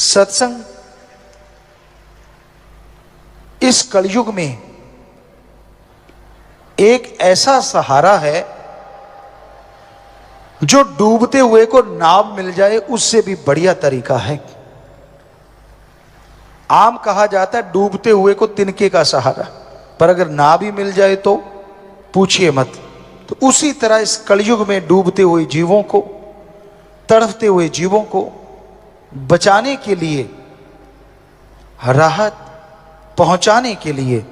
सत्संग इस कलयुग में एक ऐसा सहारा है जो डूबते हुए को नाव मिल जाए उससे भी बढ़िया तरीका है। आम कहा जाता है डूबते हुए को तिनके का सहारा, पर अगर नाव ही मिल जाए तो पूछिए मत। तो उसी तरह इस कलयुग में डूबते हुए जीवों को, तड़फते हुए जीवों को बचाने के लिए, राहत पहुंचाने के लिए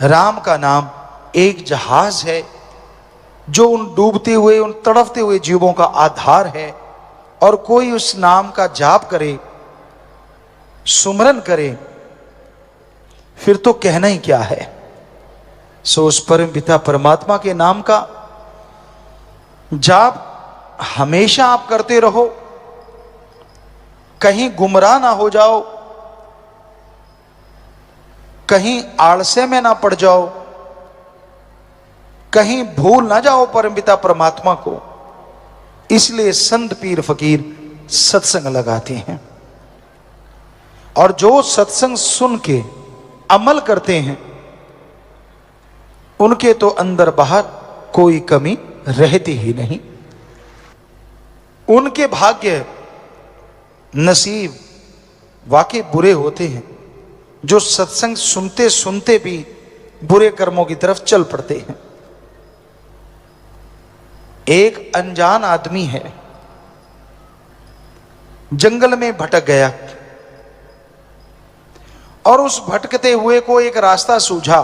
राम का नाम एक जहाज है जो उन डूबते हुए, उन तड़फते हुए जीवों का आधार है। और कोई उस नाम का जाप करे, सुमरन करे, फिर तो कहना ही क्या है। सो उस परम पिता परमात्मा के नाम का जाप हमेशा आप करते रहो, कहीं गुमराह ना हो जाओ, कहीं आलस्य में ना पड़ जाओ, कहीं भूल ना जाओ परमपिता परमात्मा को। इसलिए संत पीर फकीर सत्संग लगाते हैं, और जो सत्संग सुन के अमल करते हैं उनके तो अंदर बाहर कोई कमी रहती ही नहीं। उनके भाग्य नसीब वाकई बुरे होते हैं जो सत्संग सुनते सुनते भी बुरे कर्मों की तरफ चल पड़ते हैं। एक अनजान आदमी है, जंगल में भटक गया और उस भटकते हुए को एक रास्ता सूझा।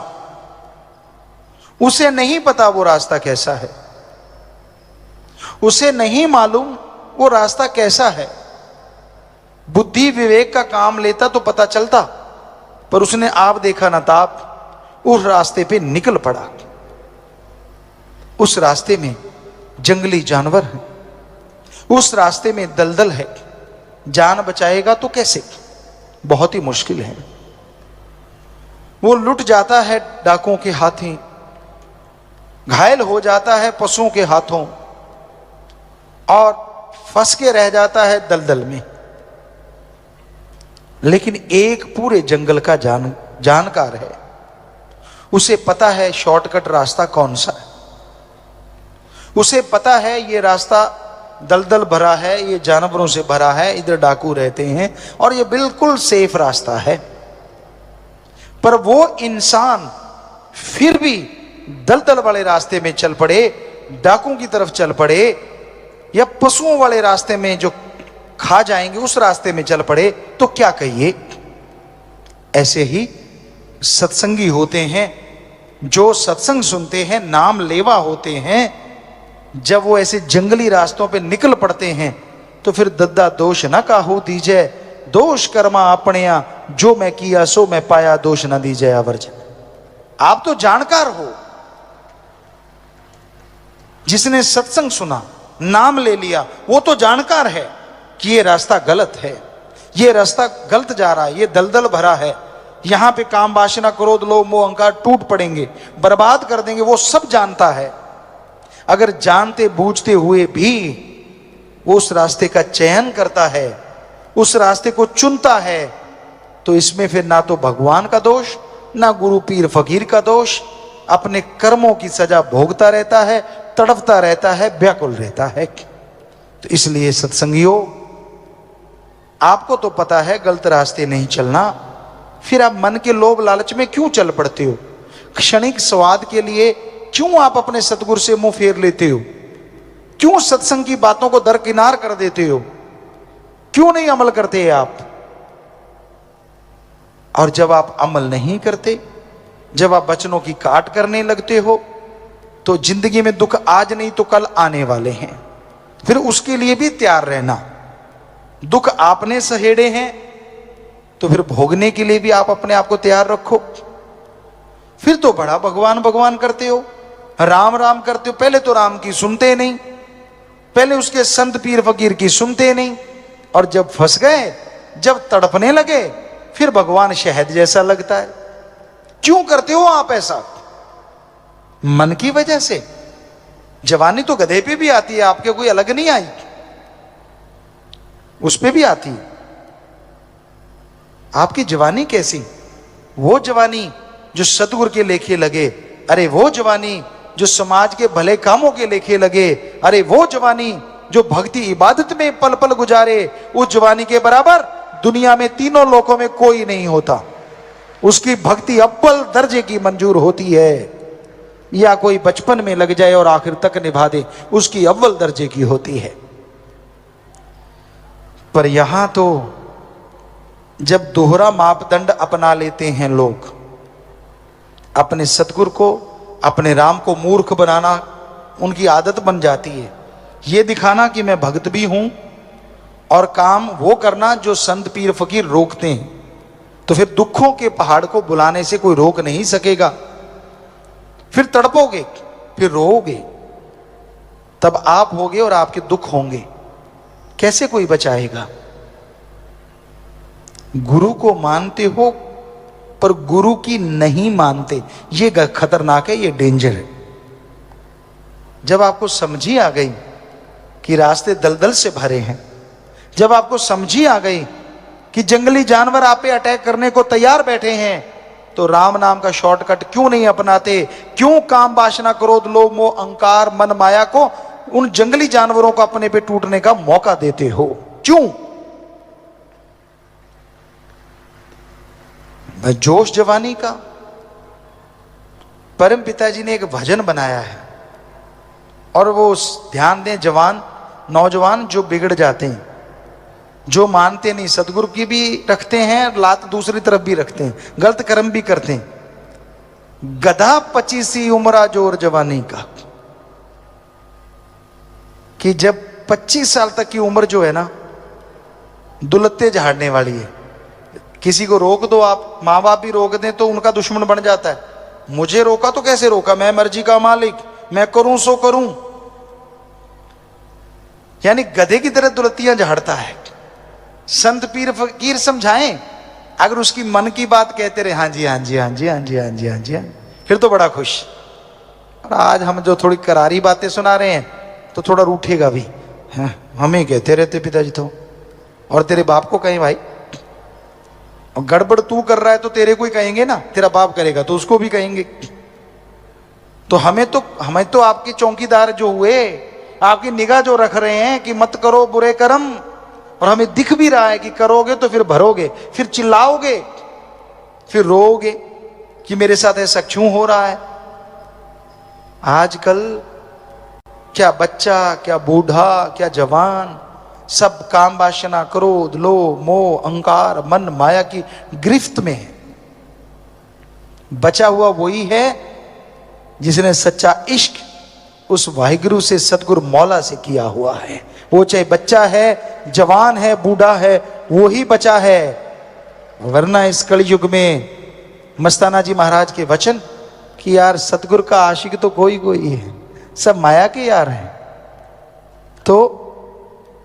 उसे नहीं पता वो रास्ता कैसा है, उसे नहीं मालूम वो रास्ता कैसा है। बुद्धि विवेक का काम लेता तो पता चलता, पर उसने आप देखा ना ताप उस रास्ते पे निकल पड़ा। उस रास्ते में जंगली जानवर है, उस रास्ते में दलदल है, जान बचाएगा तो कैसे? बहुत ही मुश्किल है। वो लुट जाता है डाकुओं के हाथों, घायल हो जाता है पशुओं के हाथों, और फंस के रह जाता है दलदल में। लेकिन एक पूरे जंगल का जानकार है, उसे पता है शॉर्टकट रास्ता कौन सा है। उसे पता है ये रास्ता दलदल भरा है, ये जानवरों से भरा है, इधर डाकू रहते हैं, और ये बिल्कुल सेफ रास्ता है। पर वो इंसान फिर भी दलदल वाले रास्ते में चल पड़े, डाकुओं की तरफ चल पड़े, या पशुओं वाले रास्ते में जो खा जाएंगे उस रास्ते में चल पड़े, तो क्या कहिए। ऐसे ही सत्संगी होते हैं जो सत्संग सुनते हैं, नाम लेवा होते हैं। जब वो ऐसे जंगली रास्तों पे निकल पड़ते हैं तो फिर दद्दा दोष ना काहू दीजै, दोष कर्मा अपनिया, जो मैं किया सो मैं पाया, दोष ना दीजै आवर्ज। आप तो जानकार हो, जिसने सत्संग सुना, नाम ले लिया, वो तो जानकार है कि ये रास्ता गलत है, ये रास्ता गलत जा रहा है, ये दलदल भरा है, यहां पे काम वासना क्रोध लोभ मोह अहंकार टूट पड़ेंगे, बर्बाद कर देंगे। वो सब जानता है। अगर जानते बूझते हुए भी वो उस रास्ते का चयन करता है, उस रास्ते को चुनता है, तो इसमें फिर ना तो भगवान का दोष, ना गुरु पीर फकीर का दोष, अपने कर्मों की सजा भोगता रहता है, तड़पता रहता है, व्याकुल रहता है। तो इसलिए सत्संगियों, आपको तो पता है गलत रास्ते नहीं चलना, फिर आप मन के लोभ लालच में क्यों चल पड़ते हो? क्षणिक स्वाद के लिए क्यों आप अपने सतगुरु से मुंह फेर लेते हो? क्यों सत्संग की बातों को दरकिनार कर देते हो? क्यों नहीं अमल करते आप? और जब आप अमल नहीं करते, जब आप वचनों की काट करने लगते हो, तो जिंदगी में दुख आज नहीं तो कल आने वाले हैं। फिर उसके लिए भी तैयार रहना। दुख आपने सहेड़े हैं तो फिर भोगने के लिए भी आप अपने आप को तैयार रखो। फिर तो बड़ा भगवान भगवान करते हो, राम राम करते हो। पहले तो राम की सुनते नहीं, पहले उसके संत पीर फकीर की सुनते नहीं, और जब फंस गए, जब तड़पने लगे, फिर भगवान शहद जैसा लगता है। क्यों करते हो आप ऐसा? मन की वजह से। जवानी तो गधे पे भी आती है, आपके कोई अलग नहीं आई, उस पे भी आती है। आपकी जवानी कैसी? वो जवानी जो सतगुरु के लेखे लगे, अरे वो जवानी जो समाज के भले कामों के लेखे लगे, अरे वो जवानी जो भक्ति इबादत में पल पल गुजारे, उस जवानी के बराबर दुनिया में तीनों लोकों में कोई नहीं होता। उसकी भक्ति अव्वल दर्जे की मंजूर होती है। या कोई बचपन में लग जाए और आखिर तक निभा दे, उसकी अव्वल दर्जे की होती है। पर यहां तो जब दोहरा मापदंड अपना लेते हैं लोग, अपने सतगुरु को, अपने राम को मूर्ख बनाना उनकी आदत बन जाती है। ये दिखाना कि मैं भक्त भी हूं और काम वो करना जो संत पीर फकीर रोकते हैं। तो फिर दुखों के पहाड़ को बुलाने से कोई रोक नहीं सकेगा। फिर तड़पोगे, फिर रोओगे, तब आप होगे और आपके दुख होंगे। कैसे कोई बचाएगा? गुरु को मानते हो पर गुरु की नहीं मानते, ये खतरनाक है, ये डेंजर है। जब आपको समझी आ गई कि रास्ते दलदल से भरे हैं, जब आपको समझी आ गई कि जंगली जानवर आप पे अटैक करने को तैयार बैठे हैं, तो राम नाम का शॉर्टकट क्यों नहीं अपनाते? क्यों काम वासना क्रोध लोभ मोह अहंकार मन माया को, उन जंगली जानवरों को अपने पे टूटने का मौका देते हो? क्यों? जोश जवानी का। परम पिताजी ने एक भजन बनाया है और वो ध्यान दें, जवान नौजवान जो बिगड़ जाते हैं, जो मानते नहीं, सतगुरु की भी रखते हैं, लात दूसरी तरफ भी रखते हैं, गलत कर्म भी करते हैं। गधा 25 उम्रा जोर जवानी का, कि जब 25 साल तक की उम्र जो है ना, दुलत्ते झाड़ने वाली है। किसी को रोक दो आप, माँ बाप भी रोक दें तो उनका दुश्मन बन जाता है। मुझे रोका तो कैसे रोका, मैं मर्जी का मालिक, मैं करूं सो करूं। यानी गधे की तरह दुलत्तियां झाड़ता है। संत पीर फकीर समझाएं, अगर उसकी मन की बात कहते रहे, हाँ जी हाँ जी हाँ जी हाँ जी हाँ जी हाँ जी, फिर तो बड़ा खुश। और आज हम जो थोड़ी करारी बातें सुना रहे हैं तो थोड़ा रूठेगा भी, हमें कहते रहते पिताजी तो, और तेरे बाप को कहें भाई, और गड़बड़ तू कर रहा है तो तेरे को ही कहेंगे ना, तेरा बाप करेगा तो उसको भी कहेंगे। तो हमें तो आपके चौकीदार जो हुए, आपकी निगाह जो रख रहे हैं कि मत करो बुरे कर्म, और हमें दिख भी रहा है कि करोगे तो फिर भरोगे, फिर चिल्लाओगे, फिर रोओगे कि मेरे साथ ऐसा क्यों हो रहा है। आजकल क्या बच्चा, क्या बूढ़ा, क्या जवान, सब काम वासना क्रोध लोभ मोह अहंकार मन माया की गिरफ्त में है। बचा हुआ वही है जिसने सच्चा इश्क उस वाहिगुरु से, सतगुरु मौला से किया हुआ है। वो चाहे बच्चा है, जवान है, बूढ़ा है, वो ही बचा है। वरना इस कलयुग में मस्ताना जी महाराज के वचन कि यार सतगुरु का आशिक तो कोई कोई है, सब माया के यार हैं। तो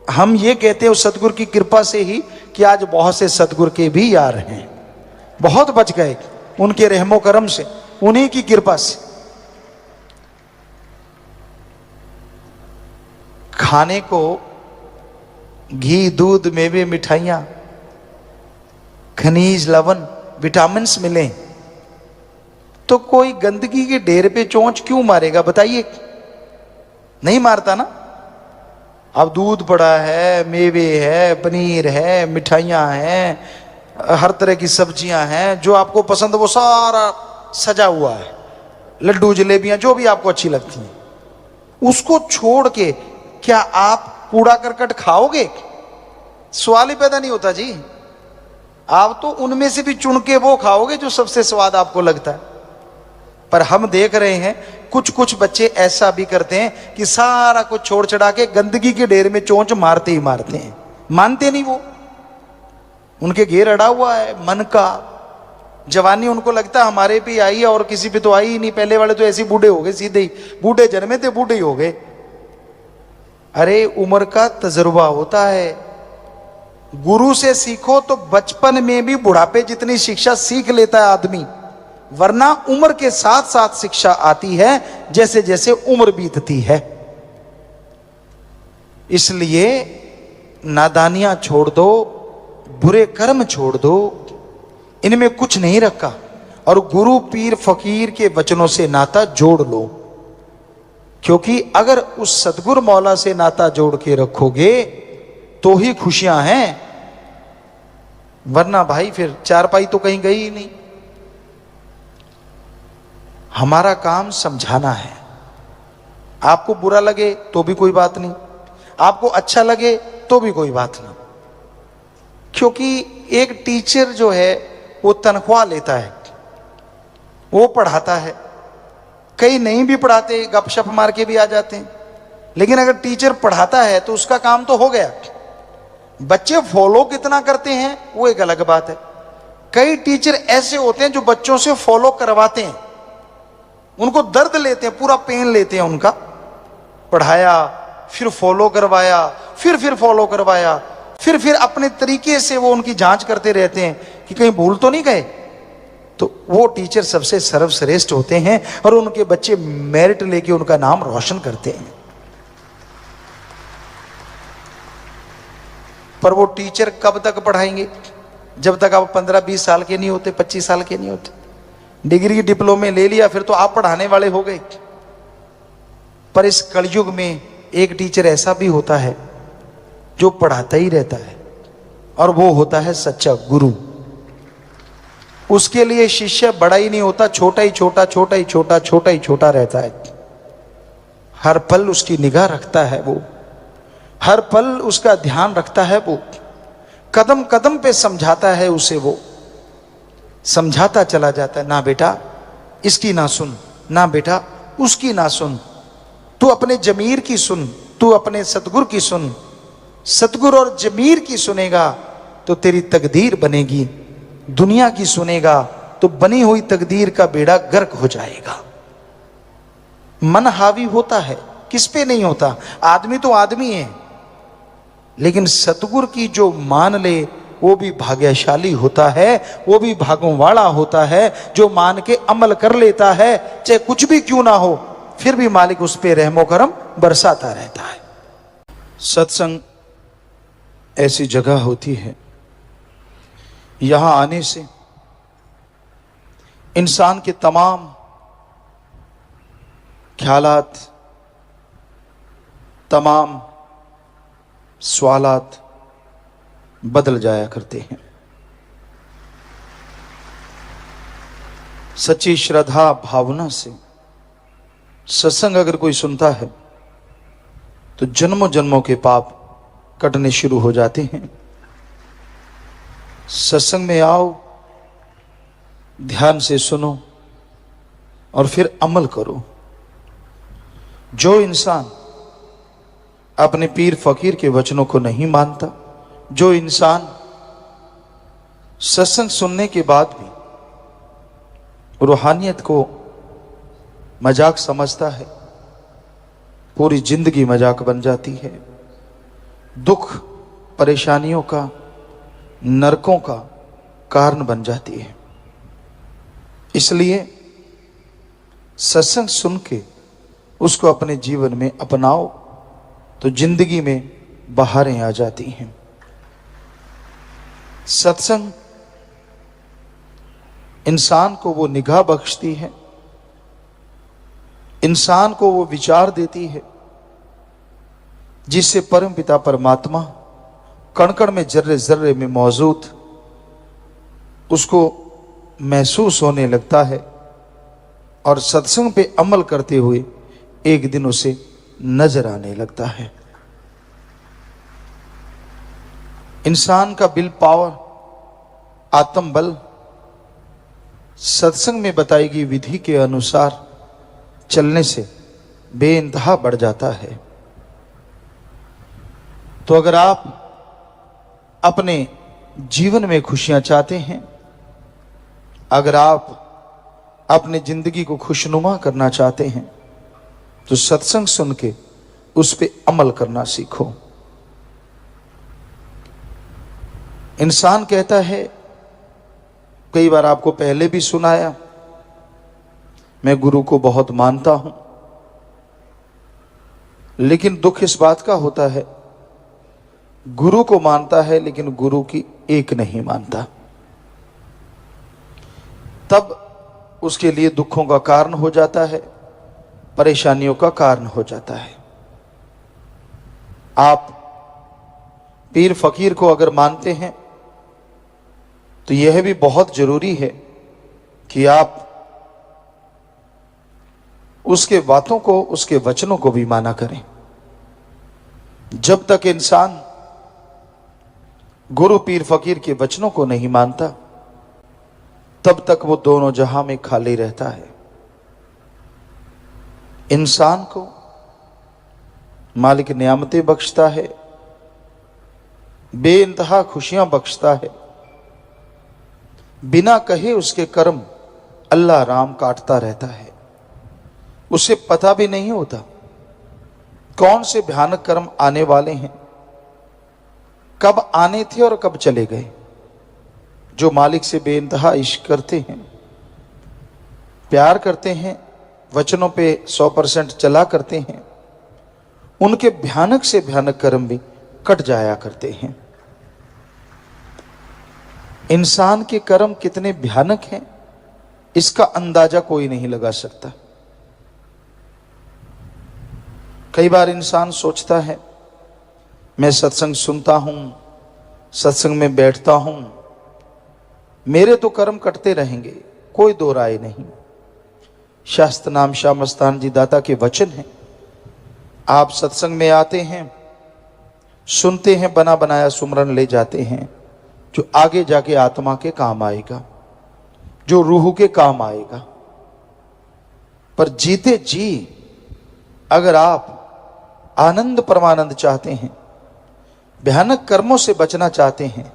हम ये कहते हैं उस सतगुरु की कृपा से ही कि आज बहुत से सतगुरु के भी यार हैं, बहुत बच गए उनके रहमो करम से, उन्हीं की कृपा से। खाने को घी दूध मेवे मिठाइयां खनिज लवण विटामिन्स मिले तो कोई गंदगी के ढेर पे चोंच क्यों मारेगा बताइए? नहीं मारता ना। अब दूध पड़ा है, मेवे है, पनीर है, मिठाइयां हैं, हर तरह की सब्जियां हैं, जो आपको पसंद वो सारा सजा हुआ है, लड्डू जलेबियां जो भी आपको अच्छी लगती हैं, उसको छोड़ के क्या आप कूड़ा करकट खाओगे? सवाल ही पैदा नहीं होता जी। आप तो उनमें से भी चुन के वो खाओगे जो सबसे स्वाद आपको लगता है। पर हम देख रहे हैं कुछ कुछ बच्चे ऐसा भी करते हैं कि सारा कुछ छोड़ छड़ा के गंदगी के ढेर में चोंच मारते ही मारते हैं, मानते नहीं वो। उनके घेर अड़ा हुआ है मन का। जवानी उनको लगता है हमारे पे आई है और किसी पे तो आई ही नहीं, पहले वाले तो ऐसे बूढ़े हो गए, सीधे ही बूढ़े जन्मे थे बूढ़े ही हो गए। अरे उम्र का तजुर्बा होता है। गुरु से सीखो तो बचपन में भी बुढ़ापे जितनी शिक्षा सीख लेता है आदमी, वरना उम्र के साथ साथ शिक्षा आती है जैसे जैसे उम्र बीतती है। इसलिए नादानियां छोड़ दो, बुरे कर्म छोड़ दो, इनमें कुछ नहीं रखा, और गुरु पीर फकीर के वचनों से नाता जोड़ लो। क्योंकि अगर उस सतगुरु मौला से नाता जोड़ के रखोगे तो ही खुशियां हैं, वरना भाई फिर चारपाई तो कहीं गई ही नहीं। हमारा काम समझाना है। आपको बुरा लगे तो भी कोई बात नहीं, आपको अच्छा लगे तो भी कोई बात नहीं। क्योंकि एक टीचर जो है वो तनख्वाह लेता है, वो पढ़ाता है। कई नहीं भी पढ़ाते, गपशप मार के भी आ जाते हैं, लेकिन अगर टीचर पढ़ाता है तो उसका काम तो हो गया। बच्चे फॉलो कितना करते हैं वो एक अलग बात है। कई टीचर ऐसे होते हैं जो बच्चों से फॉलो करवाते हैं, उनको दर्द लेते हैं, पूरा पेन लेते हैं उनका। पढ़ाया, फिर फॉलो करवाया, फिर फॉलो करवाया, फिर अपने तरीके से वो उनकी जांच करते रहते हैं कि कहीं भूल तो नहीं गए। तो वो टीचर सबसे सर्वश्रेष्ठ होते हैं और उनके बच्चे मेरिट लेके उनका नाम रोशन करते हैं। पर वो टीचर कब तक पढ़ाएंगे? जब तक आप 15-20 साल के नहीं होते, 25 साल के नहीं होते। डिग्री की डिप्लोमे ले लिया फिर तो आप पढ़ाने वाले हो गए। पर इस कलयुग में एक टीचर ऐसा भी होता है जो पढ़ाता ही रहता है, और वो होता है सच्चा गुरु। उसके लिए शिष्य बड़ा ही नहीं होता, छोटा ही छोटा, छोटा ही छोटा, छोटा ही छोटा रहता है। हर पल उसकी निगाह रखता है वो, हर पल उसका ध्यान रखता है वो, कदम कदम पे समझाता है उसे, वो समझाता चला जाता है। ना बेटा इसकी ना सुन, ना बेटा उसकी ना सुन, तू अपने जमीर की सुन, तू अपने सतगुरु की सुन। सतगुरु और जमीर की सुनेगा तो तेरी तकदीर बनेगी, दुनिया की सुनेगा तो बनी हुई तकदीर का बेड़ा गर्क हो जाएगा। मन हावी होता है, किस पे नहीं होता? आदमी तो आदमी है, लेकिन सतगुरु की जो मान ले वो भी भाग्यशाली होता है, वो भी भागों वाला होता है। जो मान के अमल कर लेता है, चाहे कुछ भी क्यों ना हो, फिर भी मालिक उस पे रहमो करम बरसाता रहता है। सत्संग ऐसी जगह होती है, यहां आने से इंसान के तमाम ख्यालात, तमाम सवालात बदल जाया करते हैं। सच्ची श्रद्धा भावना से सत्संग अगर कोई सुनता है तो जन्मों जन्मों के पाप कटने शुरू हो जाते हैं। सत्संग में आओ, ध्यान से सुनो और फिर अमल करो। जो इंसान अपने पीर फकीर के वचनों को नहीं मानता, जो इंसान सत्संग सुनने के बाद भी रूहानियत को मजाक समझता है, पूरी जिंदगी मजाक बन जाती है। दुख परेशानियों का, नरकों का कारण बन जाती है। इसलिए सत्संग सुन के उसको अपने जीवन में अपनाओ तो जिंदगी में बहारें आ जाती हैं। सत्संग इंसान को वो निगाह बख्शती है, इंसान को वो विचार देती है जिससे परम पिता परमात्मा कण कण में, जर्रे जर्रे में मौजूद उसको महसूस होने लगता है, और सत्संग पे अमल करते हुए एक दिन उसे नजर आने लगता है। इंसान का विल पावर, आत्म बल सत्संग में बताई गई विधि के अनुसार चलने से बेइंतहा बढ़ जाता है। तो अगर आप अपने जीवन में खुशियां चाहते हैं, अगर आप अपने जिंदगी को खुशनुमा करना चाहते हैं, तो सत्संग सुन के उस पे अमल करना सीखो। इंसान कहता है, कई बार आपको पहले भी सुनाया, मैं गुरु को बहुत मानता हूं, लेकिन दुख इस बात का होता है, गुरु को मानता है लेकिन गुरु की एक नहीं मानता। तब उसके लिए दुखों का कारण हो जाता है, परेशानियों का कारण हो जाता है। आप पीर फकीर को अगर मानते हैं तो यह भी बहुत जरूरी है कि आप उसके बातों को, उसके वचनों को भी माना करें। जब तक इंसान गुरु पीर फकीर के वचनों को नहीं मानता, तब तक वो दोनों जहां में खाली रहता है। इंसान को मालिक नियामतें बख्शता है, बेइंतहा खुशियां बख्शता है, बिना कहे उसके कर्म अल्लाह राम काटता रहता है। उसे पता भी नहीं होता कौन से भयानक कर्म आने वाले हैं, कब आने थे और कब चले गए। जो मालिक से बेइंतहा इश्क करते हैं, प्यार करते हैं, वचनों पे 100% चला करते हैं, उनके भयानक से भयानक कर्म भी कट जाया करते हैं। इंसान के कर्म कितने भयानक हैं, इसका अंदाजा कोई नहीं लगा सकता। कई बार इंसान सोचता है मैं सत्संग सुनता हूं, सत्संग में बैठता हूं, मेरे तो कर्म कटते रहेंगे, कोई दो राय नहीं। शास्त्र नाम शाह मस्तान जी दाता के वचन हैं। आप सत्संग में आते हैं, सुनते हैं, बना बनाया सुमरन ले जाते हैं, जो आगे जाके आत्मा के काम आएगा, जो रूह के काम आएगा। पर जीते जी अगर आप आनंद परमानंद चाहते हैं, भयानक कर्मों से बचना चाहते हैं,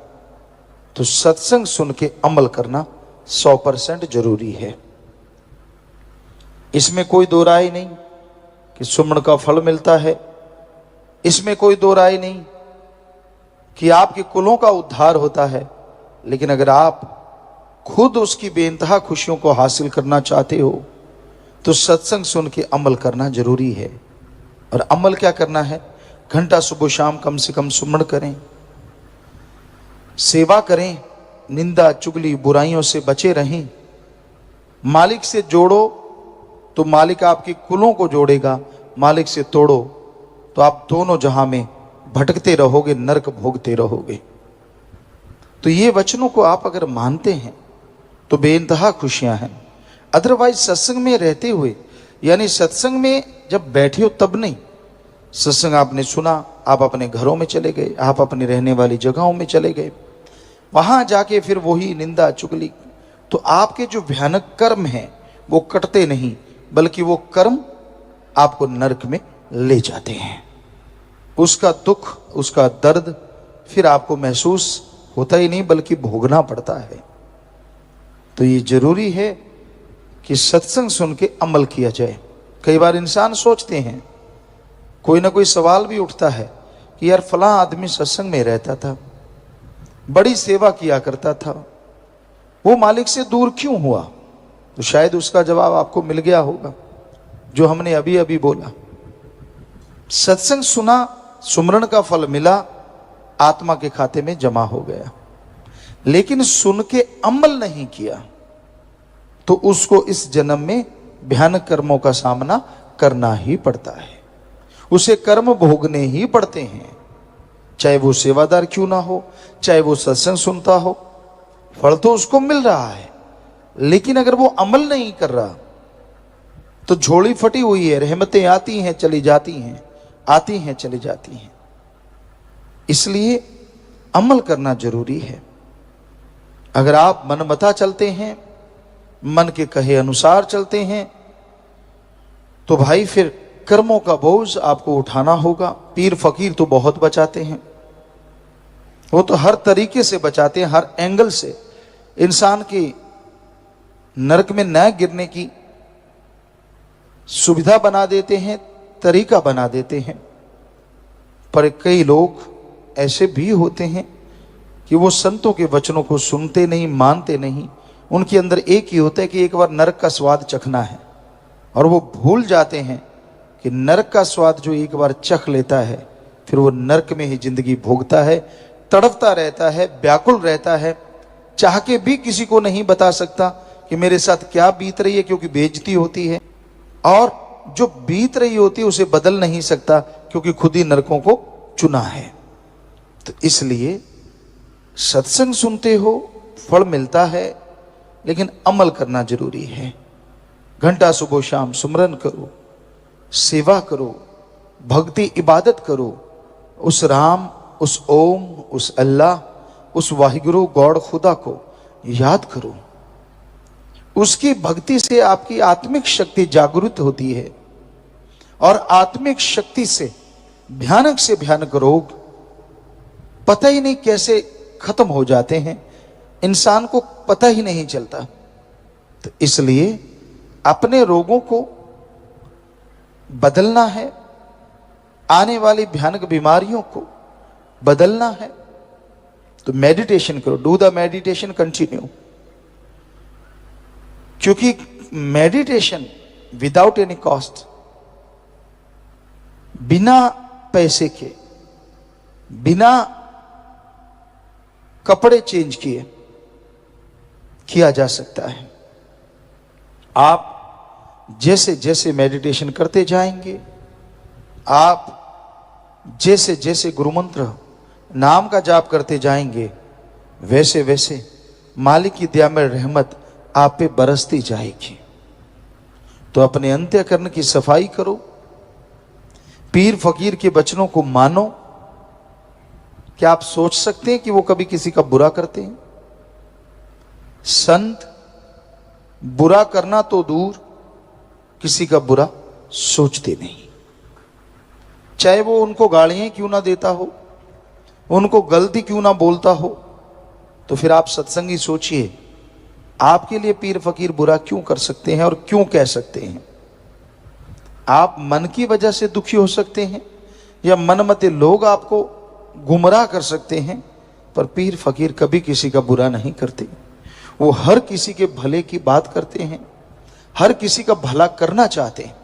तो सत्संग सुन के अमल करना 100% जरूरी है। इसमें कोई दो राय नहीं कि सुमन का फल मिलता है, इसमें कोई दो राय नहीं कि आपके कुलों का उद्धार होता है। लेकिन अगर आप खुद उसकी बेइंतहा खुशियों को हासिल करना चाहते हो तो सत्संग सुन के अमल करना जरूरी है। और अमल क्या करना है? घंटा सुबह शाम कम से कम सुमन करें, सेवा करें, निंदा चुगली बुराइयों से बचे रहें। मालिक से जोड़ो तो मालिक आपके कुलों को जोड़ेगा, मालिक से तोड़ो तो आप दोनों जहां में भटकते रहोगे, नरक भोगते रहोगे। तो ये वचनों को आप अगर मानते हैं तो बेइंतहा खुशियां हैं। अदरवाइज सत्संग में रहते हुए, यानी सत्संग में जब बैठे हो तब नहीं, सत्संग आपने सुना, आप अपने घरों में चले गए, आप अपनी रहने वाली जगहों में चले गए, वहां जाके फिर वही निंदा चुगली, तो आपके जो भयानक कर्म हैं वो कटते नहीं, बल्कि वो कर्म आपको नरक में ले जाते हैं। उसका दुख, उसका दर्द फिर आपको महसूस होता ही नहीं, बल्कि भोगना पड़ता है। तो ये जरूरी है कि सत्संग सुन के अमल किया जाए। कई बार इंसान सोचते हैं, कोई ना कोई सवाल भी उठता है कि यार फलां आदमी सत्संग में रहता था, बड़ी सेवा किया करता था, वो मालिक से दूर क्यों हुआ? तो शायद उसका जवाब आपको मिल गया होगा जो हमने अभी अभी बोला। सत्संग सुना, सुमरण का फल मिला, आत्मा के खाते में जमा हो गया, लेकिन सुन के अमल नहीं किया तो उसको इस जन्म में भयानक कर्मों का सामना करना ही पड़ता है। उसे कर्म भोगने ही पड़ते हैं, चाहे वो सेवादार क्यों ना हो, चाहे वो सत्संग सुनता हो। फल तो उसको मिल रहा है, लेकिन अगर वो अमल नहीं कर रहा तो झोली फटी हुई है, रहमतें आती हैं चली जाती हैं, आती हैं चली जाती हैं। इसलिए अमल करना जरूरी है। अगर आप मनमता चलते हैं, मन के कहे अनुसार चलते हैं, तो भाई फिर कर्मों का बोझ आपको उठाना होगा। पीर फकीर तो बहुत बचाते हैं, वो तो हर तरीके से बचाते हैं, हर एंगल से इंसान की नरक में न गिरने की सुविधा बना देते हैं, तरीका बना देते हैं। पर कई लोग ऐसे भी होते हैं कि वो संतों के वचनों को सुनते नहीं, मानते नहीं। उनके अंदर एक ही होता है कि एक बार नरक का स्वाद चखना है, और वो भूल जाते हैं कि नरक का स्वाद जो एक बार चख लेता है फिर वो नरक में ही जिंदगी भोगता है, तड़पता रहता है, व्याकुल रहता है, चाह के भी किसी को नहीं बता सकता कि मेरे साथ क्या बीत रही है, क्योंकि बेइज्जती होती है, और जो बीत रही होती है उसे बदल नहीं सकता, क्योंकि खुद ही नरकों को चुना है। तो इसलिए सत्संग सुनते हो, फल मिलता है, लेकिन अमल करना जरूरी है। घंटा सुबह शाम सुमरन करो, सेवा करो, भक्ति इबादत करो, उस राम, उस ओम, उस अल्लाह, उस वाहिगुरु गॉड खुदा को याद करो। उसकी भक्ति से आपकी आत्मिक शक्ति जागृत होती है, और आत्मिक शक्ति से भयानक रोग पता ही नहीं कैसे खत्म हो जाते हैं, इंसान को पता ही नहीं चलता। तो इसलिए अपने रोगों को बदलना है, आने वाली भयानक बीमारियों को बदलना है, तो मेडिटेशन करो। डू द मेडिटेशन कंटिन्यू, क्योंकि मेडिटेशन विदाउट एनी कॉस्ट, बिना पैसे के, बिना कपड़े चेंज किए किया जा सकता है। आप जैसे जैसे मेडिटेशन करते जाएंगे, आप जैसे जैसे गुरु मंत्र नाम का जाप करते जाएंगे, वैसे वैसे मालिक की दया में रहमत आप पे बरसती जाएगी। तो अपने अंतःकरण की सफाई करो, पीर फकीर के वचनों को मानो। क्या आप सोच सकते हैं कि वो कभी किसी का बुरा करते हैं? संत बुरा करना तो दूर, किसी का बुरा सोचते नहीं, चाहे वो उनको गालियां क्यों ना देता हो, उनको गलती क्यों ना बोलता हो। तो फिर आप सत्संगी सोचिए, आपके लिए पीर फकीर बुरा क्यों कर सकते हैं और क्यों कह सकते हैं? आप मन की वजह से दुखी हो सकते हैं, या मनमते लोग आपको गुमराह कर सकते हैं, पर पीर फकीर कभी किसी का बुरा नहीं करते। वो हर किसी के भले की बात करते हैं, हर किसी का भला करना चाहते हैं।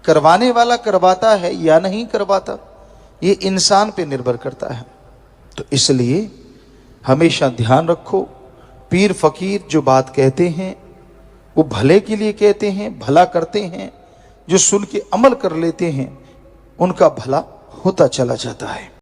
करवाने वाला करवाता है या नहीं करवाता, ये इंसान पे निर्भर करता है। तो इसलिए हमेशा ध्यान रखो, पीर फकीर जो बात कहते हैं वो भले के लिए कहते हैं, भला करते हैं। जो सुन के अमल कर लेते हैं उनका भला होता चला जाता है।